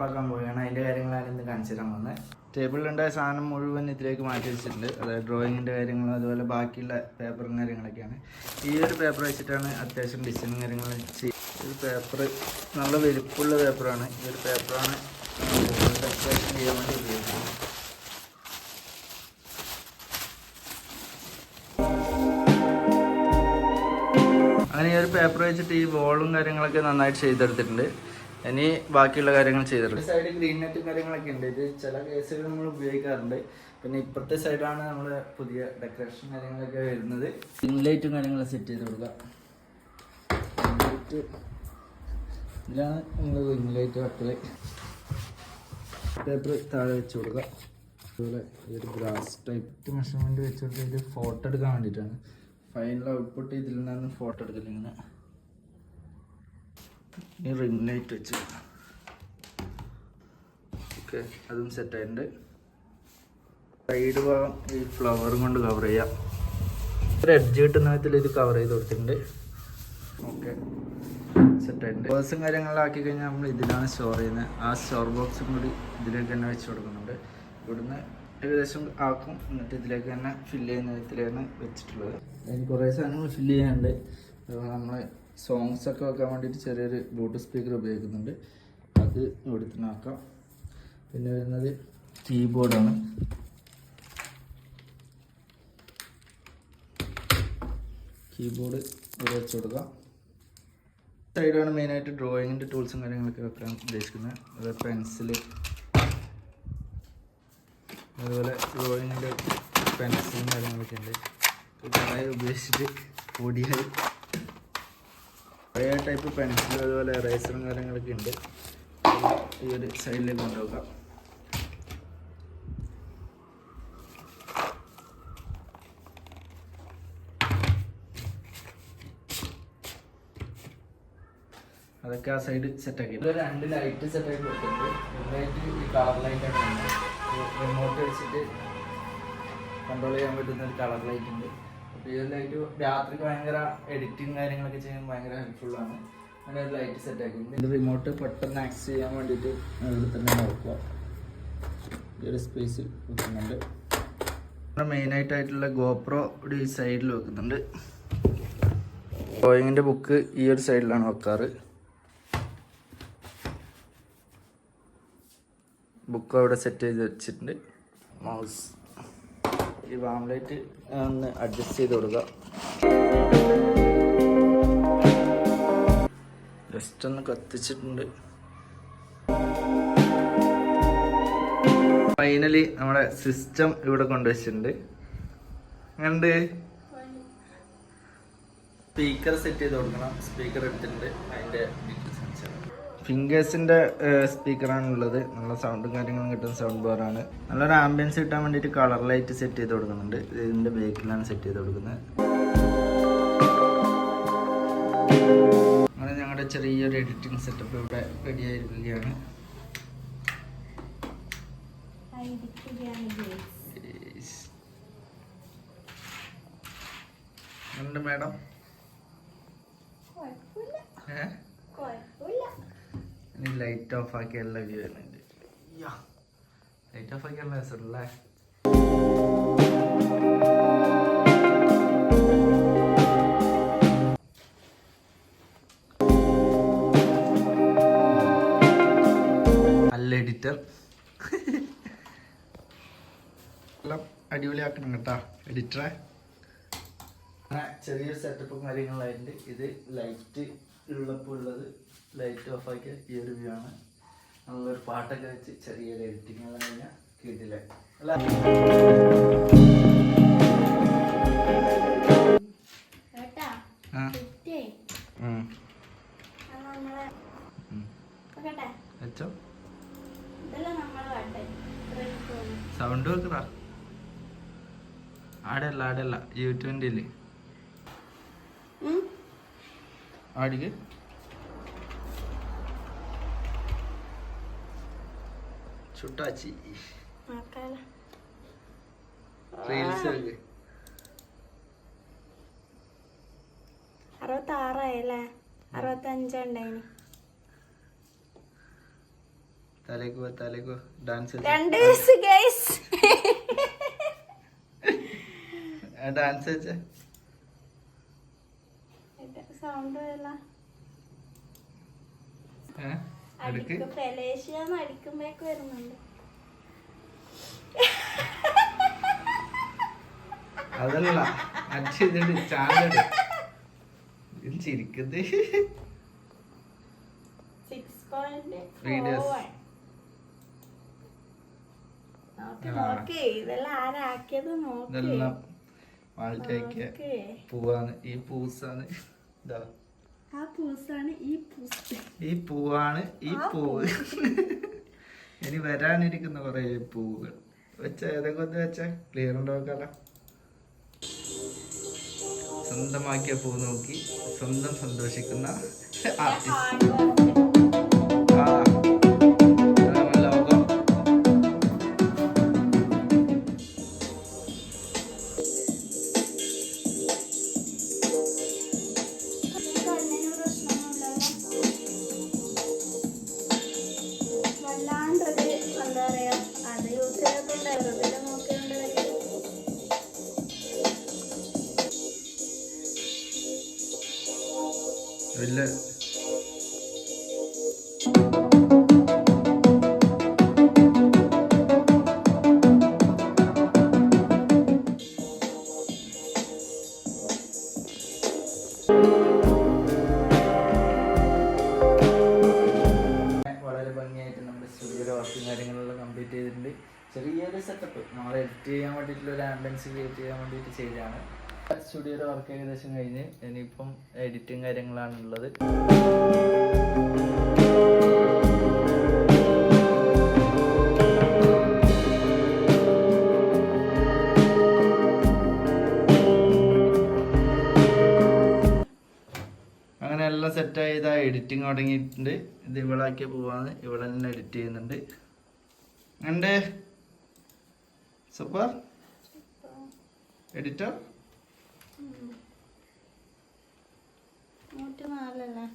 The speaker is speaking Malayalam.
സെറ്റപ്പാക്കാൻ പോവുകയാണ്. അതിൻ്റെ കാര്യങ്ങളാണ് ഇന്ന് കാണിച്ചു തരാൻ പോകുന്നത്. ടേബിളിലുണ്ടായ സാധനം മുഴുവൻ ഇതിലേക്ക് മാറ്റി വെച്ചിട്ടുണ്ട്. അതായത് ഡ്രോയിങ്ങിൻ്റെ കാര്യങ്ങളും അതുപോലെ ബാക്കിയുള്ള പേപ്പറും കാര്യങ്ങളൊക്കെയാണ്. ഈ ഒരു പേപ്പർ വെച്ചിട്ടാണ് അത്യാവശ്യം ഡിസൈനും കാര്യങ്ങൾ ചെയ്യുക. ഈ പേപ്പർ നല്ല വലിപ്പമുള്ള പേപ്പറാണ്. ഈ ഒരു പേപ്പറാണ് ഡെക്കറേഷൻ ചെയ്യാൻ വേണ്ടി ഉപയോഗിക്കുന്നത്. അങ്ങനെ ഈ ഒരു പേപ്പർ വെച്ചിട്ട് ഈ വോളും കാര്യങ്ങളൊക്കെ നന്നായിട്ട് ചെയ്തെടുത്തിട്ടുണ്ട്. ഇനി ബാക്കിയുള്ള കാര്യങ്ങൾ ചെയ്തിട്ടുണ്ട്. സൈഡ് ഗ്രീൻ നെറ്റും കാര്യങ്ങളൊക്കെ ഉണ്ട്. ഇത് ചില കേസുകൾ നമ്മൾ ഉപയോഗിക്കാറുണ്ട്. പിന്നെ ഇപ്പുറത്തെ സൈഡാണ് നമ്മൾ പുതിയ ഡെക്കറേഷൻ കാര്യങ്ങളൊക്കെ വരുന്നത്. ഇൻലൈറ്റും കാര്യങ്ങളും സെറ്റ് ചെയ്ത് കൊടുക്കുക. ഇതിലാണ് നമ്മൾ ഇൻലൈറ്റ് വെക്കല്. പേപ്പർ താഴെ വെച്ച് കൊടുക്കുക. അതുപോലെ ഈ ഒരു ഗ്രാസ് ടൈപ്പ് മെഷർമെൻറ്റ് വെച്ച് കൊടുത്ത് ഇത് ഫോട്ടോ എടുക്കാൻ വേണ്ടിയിട്ടാണ്. ഫൈനൽ ഔട്ട്പുട്ട് ഇതിൽ നിന്നാണ് ഫോട്ടോ എടുക്കൽ. ഇങ്ങനെ ഈ റിംഗ് ലൈറ്റ് വെച്ച് ഓക്കെ, അതും സെറ്റായിട്ടുണ്ട്. സൈഡ് ഭാഗം ഈ ഫ്ലവറും കൊണ്ട് കവർ ചെയ്യാം. ഒരു എഡ്ജ് കിട്ടുന്ന വിധത്തിൽ ഇത് കവർ ചെയ്ത് കൊടുത്തിട്ടുണ്ട്. ഓക്കെ, സെറ്റായിട്ടുണ്ട്. പേഴ്സും കാര്യങ്ങളിലാക്കി കഴിഞ്ഞാൽ നമ്മൾ ഇതിലാണ് സ്റ്റോർ ചെയ്യുന്നത്. ആ സ്റ്റോർ ബോക്സും കൂടി ഇതിലേക്ക് തന്നെ വെച്ച് കൊടുക്കുന്നുണ്ട്. ഇവിടുന്ന് ഏകദേശം ആക്കും. എന്നിട്ട് ഇതിലേക്ക് തന്നെ ഫില്ല് ചെയ്യുന്ന വിധത്തിലാണ് വെച്ചിട്ടുള്ളത്. അതിന് കുറേ സാധനങ്ങൾ ഫില്ല് ചെയ്യാനുണ്ട്. നമ്മൾ സോങ്സൊക്കെ വെക്കാൻ വേണ്ടിയിട്ട് ചെറിയൊരു ബ്ലൂടൂത്ത് സ്പീക്കർ ഉപയോഗിക്കുന്നുണ്ട്. അത് ഇവിടെ തന്നെ ആക്കാം. പിന്നെ വരുന്നത് കീബോർഡാണ്. കീബോർഡ് ഇവിടെ വെച്ച് കൊടുക്കാം. സൈഡാണ് മെയിനായിട്ട് ഡ്രോയിങ്ങിൻ്റെ ടൂൾസും കാര്യങ്ങളൊക്കെ വെക്കാൻ ഉദ്ദേശിക്കുന്നത്. അതുപോലെ പെൻസില്, അതുപോലെ ഡ്രോയിങ്ങിൻ്റെ പെൻസിലും കാര്യങ്ങളൊക്കെ ഉണ്ട്. കുറേ ഉപയോഗിച്ചിട്ട് പൊടിയായി പഴയ ടൈപ്പ് പെൻസിൽ അതുപോലെ എറേസറും കാര്യങ്ങളൊക്കെ ഉണ്ട്. ഈ ഒരു സൈഡിലേക്ക് കൊണ്ടുപോകാം. അതൊക്കെ ആ സൈഡ് സെറ്റാക്കി. ഇതിൽ 2 ലൈറ്റ് സെറ്റാക്കി കൊടുത്തിട്ടുണ്ട്. ലൈറ്റ് ഈ കളർ ലൈറ്റാണ്. റിമോട്ട് വെച്ചിട്ട് കൺട്രോൾ ചെയ്യാൻ പറ്റുന്ന ഒരു കളർ ലൈറ്റ് ഉണ്ട്. അപ്പോൾ ഈ ഒരു ലൈറ്റ് രാത്രിക്ക് ഭയങ്കര എഡിറ്റിങ് കാര്യങ്ങളൊക്കെ ചെയ്യാൻ ഭയങ്കര ഹെൽപ്ഫുള്ളാണ്. അങ്ങനെ ഒരു ലൈറ്റ് സെറ്റാക്കിയിട്ടുണ്ട്. ഇത് റിമോട്ട് പെട്ടെന്ന് ആക്സസ് ചെയ്യാൻ വേണ്ടിയിട്ട് ഇവിടെ തന്നെ നോക്കുക. ഈ ഒരു സ്പേസിൽ വെക്കുന്നുണ്ട്. മെയിനായിട്ടായിട്ടുള്ള ഗോപ്രോ ഇവിടെ ഈ സൈഡിൽ വെക്കുന്നുണ്ട്. ഡ്രോയിങ്ങിൻ്റെ ബുക്ക് ഈ ഒരു സൈഡിലാണ് വെക്കാറ്. ബുക്ക് അവിടെ സെറ്റ് ചെയ്ത് വെച്ചിട്ടുണ്ട്. മൗസ് ഈ വാം ലൈറ്റ് ഒന്ന് അഡ്ജസ്റ്റ് ചെയ്ത് കൊടുക്കുക. ജസ്റ്റ് ഒന്ന് കത്തിച്ചിട്ടുണ്ട്. ഫൈനലി നമ്മുടെ സിസ്റ്റം ഇവിടെ കൊണ്ടുവച്ചിട്ടുണ്ട്. അങ്ങനെയുണ്ട്. സ്പീക്കർ സെറ്റ് ചെയ്ത് കൊടുക്കണം. സ്പീക്കർ എടുത്തിട്ടുണ്ട്. അതിൻ്റെ ഫിംഗേഴ്സിൻ്റെ സ്പീക്കറാണുള്ളത്. നല്ല സൗണ്ടും കാര്യങ്ങളും കിട്ടുന്ന സൗണ്ട് ബാറാണ്. നല്ലൊരു ആംബിയൻസ് കിട്ടാൻ വേണ്ടിയിട്ട് കളർ ലൈറ്റ് സെറ്റ് ചെയ്ത് കൊടുക്കുന്നുണ്ട്. ഇതിൻ്റെ ബേക്കിലാണ് സെറ്റ് ചെയ്ത് കൊടുക്കുന്നത്. അങ്ങനെ ഞങ്ങളുടെ ചെറിയൊരു എഡിറ്റിംഗ് സെറ്റപ്പ് ഇവിടെ റെഡി ആയിരിക്കുകയാണ്. ഉണ്ട് മാഡം. ഇനി ലൈറ്റ് ഓഫ് ആക്കിയുള്ള വ്യൂ വരുന്നുണ്ട്. ലൈറ്റ് ഓഫ് ആക്കിയുള്ള രസമല്ലേ? അല്ല എഡിറ്റർ എല്ലാം അടിപൊളിയാക്കണം കേട്ടോ എഡിറ്ററെ. ചെറിയൊരു സെറ്റപ്പും കാര്യങ്ങളായിട്ടുണ്ട്. ഇത് ലൈറ്റ് ഉള്ളപ്പോൾ ഉള്ളത്. ലൈറ്റ് ഓഫ് ആക്കിയ ഈ ഒരു വ്യൂ ആണ്. നല്ലൊരു പാട്ടൊക്കെ വെച്ച് ചെറിയൊരു എഡിറ്റിംഗ് എല്ലാം കഴിഞ്ഞാൽ കിട്ടില്ല അല്ല. സൗണ്ട് വെക്കറാ. ആടല്ല U20 ആടിക്ക് ചുട്ടാച്ചി റീൽസ് 66 65 ഉണ്ടായിന്. തലേക്ക് ഡാൻസ് 2 വയസ്സ് ഗൈസ്. ഡാൻസ് വെച്ചേ സൗണ്ട് വല്ല എടുക്ക് ഫെലേഷ്യാന്ന് അടിക്കുമ്പോഴേക്ക് വരുന്നുണ്ട്. അതല്ല അടിച്ചിട്ട് ചാടട് ചിരിക്കുന്നത് 6.4. ഇതെല്ലാം ആരാക്കിയത് ഇതെല്ലാം മാൾട്ടാക്കിയ പൂവാണ്. ഈ പൂസാണ് ഇതാ. ആ പൂസാണ് ഈ പൂസ്. ഈ പൂവാണ് ഈ പൂവ്. ഇനി വരാനിരിക്കുന്ന കുറെ പൂവുകൾ വെച്ച ഏതൊക്കെ ഒന്ന് വെച്ച ക്ലിയർ ഉണ്ടാക്കാല. സ്വന്തമാക്കിയ പൂ നോക്കി സ്വന്തം സന്തോഷിക്കുന്ന ആർട്ടിസ്റ്റ്. ലോകം വല്ലാണ്ടത് എന്താ പറയാ, അത് യൂസ് ചെയ്തിട്ടുണ്ടായിരുന്നു. പിന്നെ നോക്കിയുണ്ട് വലിയ വളരെ ഭംഗിയായിട്ട് നമ്മുടെ സ്റ്റുഡിയോയിലെ വർക്കും കാര്യങ്ങളെല്ലാം കംപ്ലീറ്റ് ചെയ്തിട്ടുണ്ട്. ചെറിയൊരു സെറ്റപ്പ് നമ്മൾ എഡിറ്റ് ചെയ്യാൻ വേണ്ടിയിട്ടുള്ള ഒരു ആംബിയൻസ് ക്രിയേറ്റ് ചെയ്യാൻ വേണ്ടിയിട്ട് ചെയ്തതാണ്. സ്റ്റുഡിയോയിലെ വർക്ക് ഏകദേശം കഴിഞ്ഞ് ഇനിയിപ്പം എഡിറ്റിങ് കാര്യങ്ങളാണ് ഉള്ളത്. അങ്ങനെ എല്ലാം സെറ്റായി ഇതാ എഡിറ്റിങ് തുടങ്ങിയിട്ടുണ്ട്. ഇത് ഇവിടെ ആക്കിയ പോവാന്ന് ഇവിടെ തന്നെ എഡിറ്റ് ചെയ്യുന്നുണ്ട്. ഉണ്ട് സൂപ്പർ എഡിറ്റർ 104 അല്ലേ?